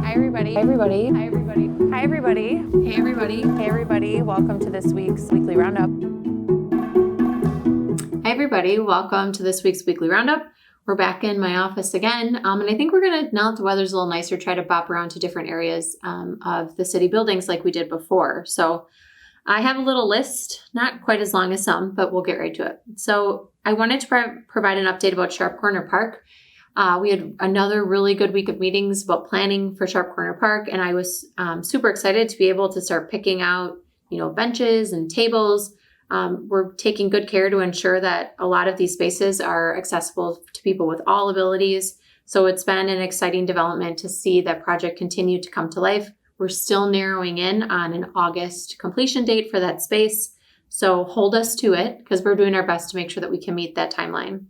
Hi everybody. Hi everybody. Hi everybody. Hi everybody. Hey everybody. Hey everybody. Welcome to this week's weekly roundup. Hi everybody. Welcome to this week's weekly roundup. We're back in my office again, and I think we're gonna, now that the weather's a little nicer, try to bop around to different areas of the city buildings like we did before. So I have a little list, not quite as long as some, but we'll get right to it. So I wanted to provide an update about Sharp Corner Park. We had another really good week of meetings about planning for Sharp Corner Park, and I was super excited to be able to start picking out, benches and tables. We're taking good care to ensure that a lot of these spaces are accessible to people with all abilities. So it's been an exciting development to see that project continue to come to life. We're still narrowing in on an August completion date for that space. So hold us to it because we're doing our best to make sure that we can meet that timeline.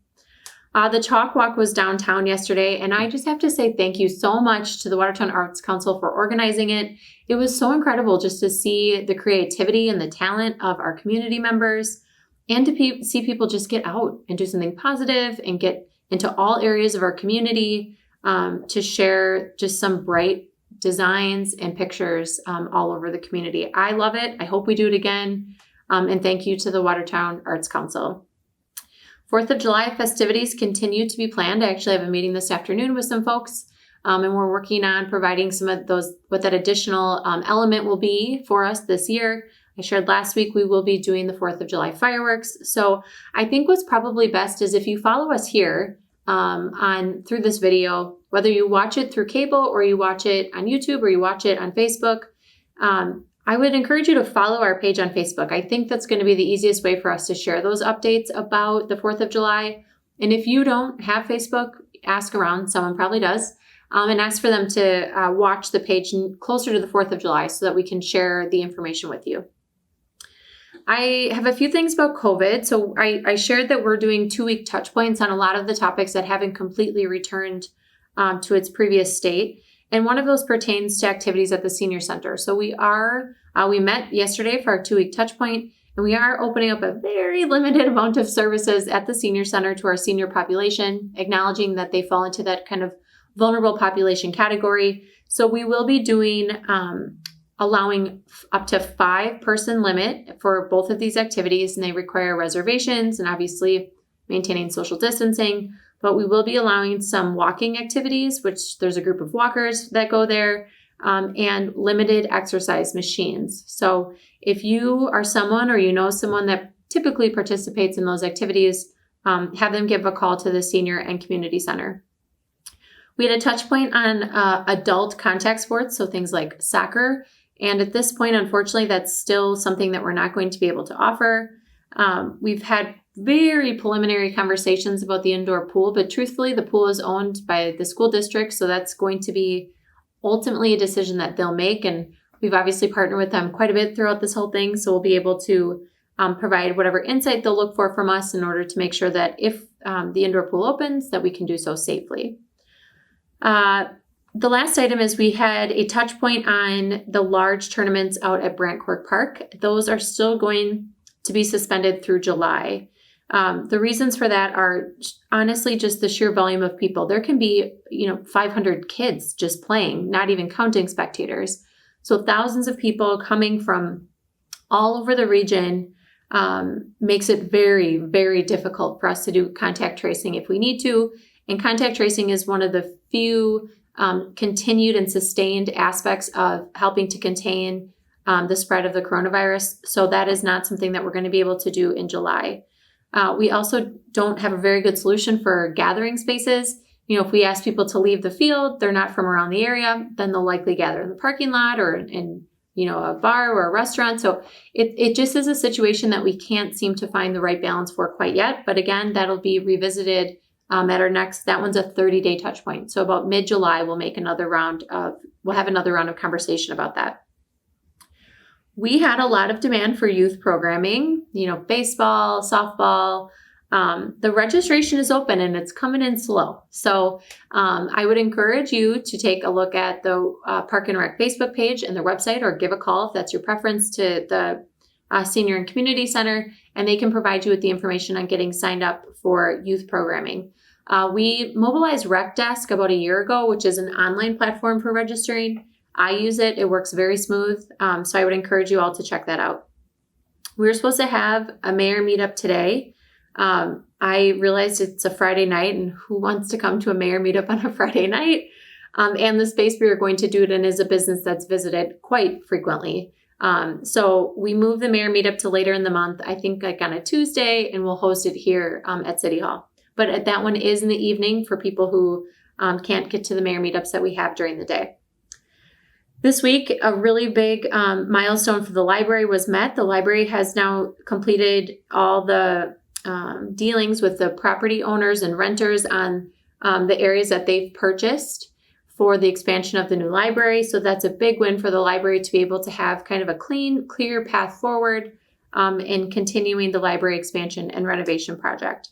The Chalk Walk was downtown yesterday, and I just have to say thank you so much to the Watertown Arts Council for organizing it. It was so incredible just to see the creativity and the talent of our community members and to see people just get out and do something positive and get into all areas of our community to share just some bright designs and pictures all over the community. I love it. I hope we do it again. And thank you to the Watertown Arts Council. 4th of July festivities continue to be planned. I actually have a meeting this afternoon with some folks, and we're working on providing some of those, what that additional element will be for us this year. I shared last week we will be doing the 4th of July fireworks. So I think what's probably best is if you follow us here through this video, whether you watch it through cable or you watch it on YouTube or you watch it on Facebook, I would encourage you to follow our page on Facebook. I think that's going to be the easiest way for us to share those updates about the 4th of July. And if you don't have Facebook, ask around. Someone probably does. And ask for them to watch the page closer to the 4th of July so that we can share the information with you. I have a few things about COVID. So I shared that we're doing 2-week touch points on a lot of the topics that haven't completely returned to its previous state. And one of those pertains to activities at the senior center. So we met yesterday for our 2-week touch point, and we are opening up a very limited amount of services at the senior center to our senior population, acknowledging that they fall into that kind of vulnerable population category. So we will be doing, allowing up to 5-person limit for both of these activities, and they require reservations and obviously maintaining social distancing. But we will be allowing some walking activities, which there's a group of walkers that go there, and limited exercise machines. So if you are someone or you know someone that typically participates in those activities, have them give a call to the senior and community center. We had a touch point on adult contact sports, so things like soccer. And at this point, unfortunately, that's still something that we're not going to be able to offer. We've had very preliminary conversations about the indoor pool, but truthfully, the pool is owned by the school district, so that's going to be ultimately a decision that they'll make. And we've obviously partnered with them quite a bit throughout this whole thing, so we'll be able to provide whatever insight they'll look for from us in order to make sure that if the indoor pool opens, that we can do so safely. The last item is we had a touch point on the large tournaments out at Brantcourt Park. Those are still going to be suspended through July. The reasons for that are honestly just the sheer volume of people. There can be, 500 kids just playing, not even counting spectators. So thousands of people coming from all over the region makes it very, very difficult for us to do contact tracing if we need to. And contact tracing is one of the few continued and sustained aspects of helping to contain the spread of the coronavirus. So that is not something that we're going to be able to do in July. We also don't have a very good solution for gathering spaces. If we ask people to leave the field, they're not from around the area, then they'll likely gather in the parking lot or in a bar or a restaurant. So it just is a situation that we can't seem to find the right balance for quite yet. But again, that'll be revisited at our next, that one's a 30-day touch point. So about mid-July, we'll have another round of conversation about that. We had a lot of demand for youth programming, baseball, softball. The registration is open and it's coming in slow. So I would encourage you to take a look at the Park and Rec Facebook page and their website, or give a call if that's your preference to the Senior and Community Center, and they can provide you with the information on getting signed up for youth programming. We mobilized RecDesk about a year ago, which is an online platform for registering. I use it. It works very smooth. So I would encourage you all to check that out. We were supposed to have a mayor meetup today. I realized it's a Friday night, and who wants to come to a mayor meetup on a Friday night? And the space we are going to do it in is a business that's visited quite frequently. So we moved the mayor meetup to later in the month, I think like on a Tuesday, and we'll host it here at City Hall. But that one is in the evening for people who can't get to the mayor meetups that we have during the day. This week, a really big milestone for the library was met. The library has now completed all the dealings with the property owners and renters on the areas that they've purchased for the expansion of the new library. So that's a big win for the library to be able to have kind of a clean, clear path forward in continuing the library expansion and renovation project.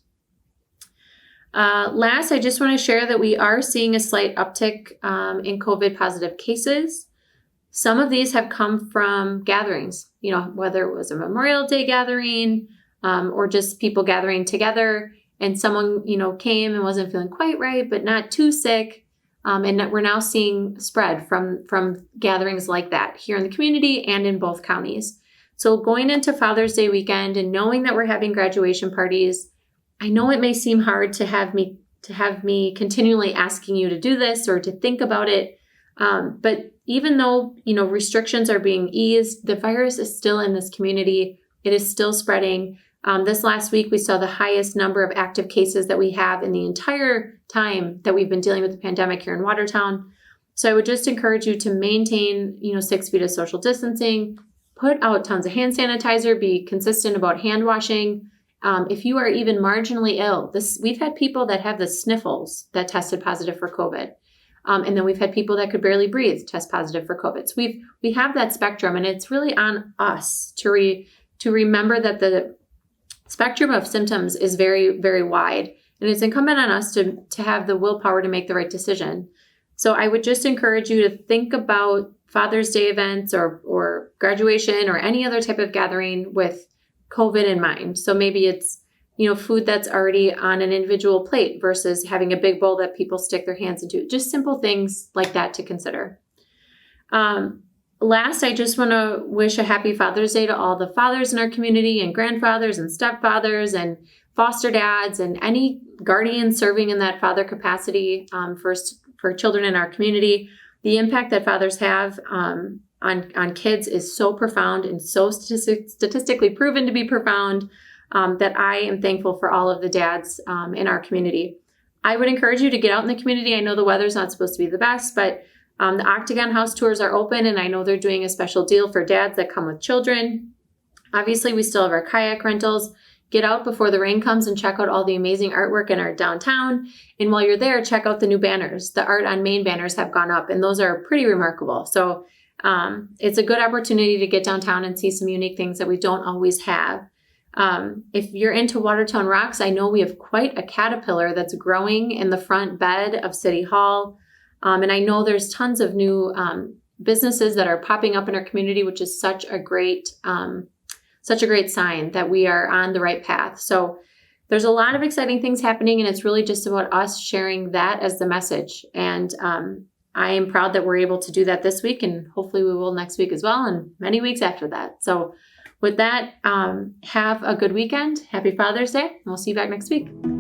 Last, I just want to share that we are seeing a slight uptick in COVID positive cases. Some of these have come from gatherings, whether it was a Memorial Day gathering or just people gathering together, and someone, came and wasn't feeling quite right, but not too sick. And we're now seeing spread from gatherings like that here in the community and in both counties. So going into Father's Day weekend and knowing that we're having graduation parties, I know it may seem hard to have me continually asking you to do this or to think about it. But even though, restrictions are being eased, the virus is still in this community. It is still spreading. This last week, we saw the highest number of active cases that we have in the entire time that we've been dealing with the pandemic here in Watertown. So I would just encourage you to maintain, 6 feet of social distancing, put out tons of hand sanitizer, be consistent about hand washing. If you are even marginally ill, we've had people that have the sniffles that tested positive for COVID. And then we've had people that could barely breathe test positive for COVID. So we have that spectrum, and it's really on us to remember that the spectrum of symptoms is very, very wide, and it's incumbent on us to have the willpower to make the right decision. So I would just encourage you to think about Father's Day events or graduation or any other type of gathering with COVID in mind. So maybe it's, food that's already on an individual plate versus having a big bowl that people stick their hands into. Just simple things like that to consider. Last, I just want to wish a happy Father's Day to all the fathers in our community and grandfathers and stepfathers and foster dads and any guardians serving in that father capacity for children in our community. The impact that fathers have on kids is so profound and so statistically proven to be profound that I am thankful for all of the dads in our community. I would encourage you to get out in the community. I know the weather's not supposed to be the best, but the Octagon House tours are open, and I know they're doing a special deal for dads that come with children. Obviously, we still have our kayak rentals. Get out before the rain comes and check out all the amazing artwork in our downtown. And while you're there, check out the new banners. The Art on Main banners have gone up, and those are pretty remarkable. So it's a good opportunity to get downtown and see some unique things that we don't always have. If you're into Watertown Rocks, I know we have quite a caterpillar that's growing in the front bed of City Hall. And I know there's tons of new businesses that are popping up in our community, which is such a great sign that we are on the right path. So there's a lot of exciting things happening, and it's really just about us sharing that as the message. And I am proud that we're able to do that this week, and hopefully we will next week as well, and many weeks after that. So with that, have a good weekend. Happy Father's Day, and we'll see you back next week.